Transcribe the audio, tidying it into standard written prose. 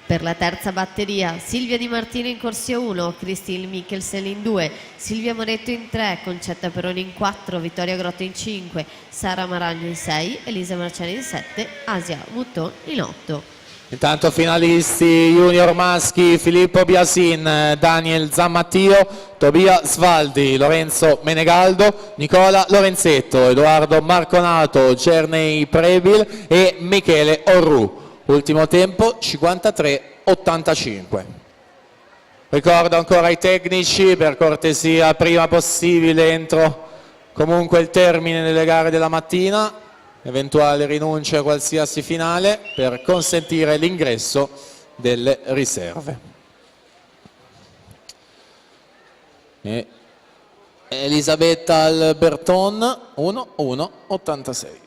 Per la terza batteria, Silvia Di Martino in corsia 1, Christine Mikkelsen in 2, Silvia Moretto in 3, Concetta Peroni in 4, Vittoria Grotto in 5, Sara Maragno in 6, Elisa Marciani in 7, Asia Mouton in 8. Intanto finalisti junior maschi: Filippo Biasin, Daniel Zammattio, Tobia Svaldi, Lorenzo Menegaldo, Nicola Lorenzetto, Edoardo Marconato, Cernei Prebil e Michele Orru. Ultimo tempo 53-85. Ricordo ancora ai tecnici, per cortesia, prima possibile, entro comunque il termine delle gare della mattina, eventuale rinuncia a qualsiasi finale, per consentire l'ingresso delle riserve. E Elisabetta Alberton 1-1-86.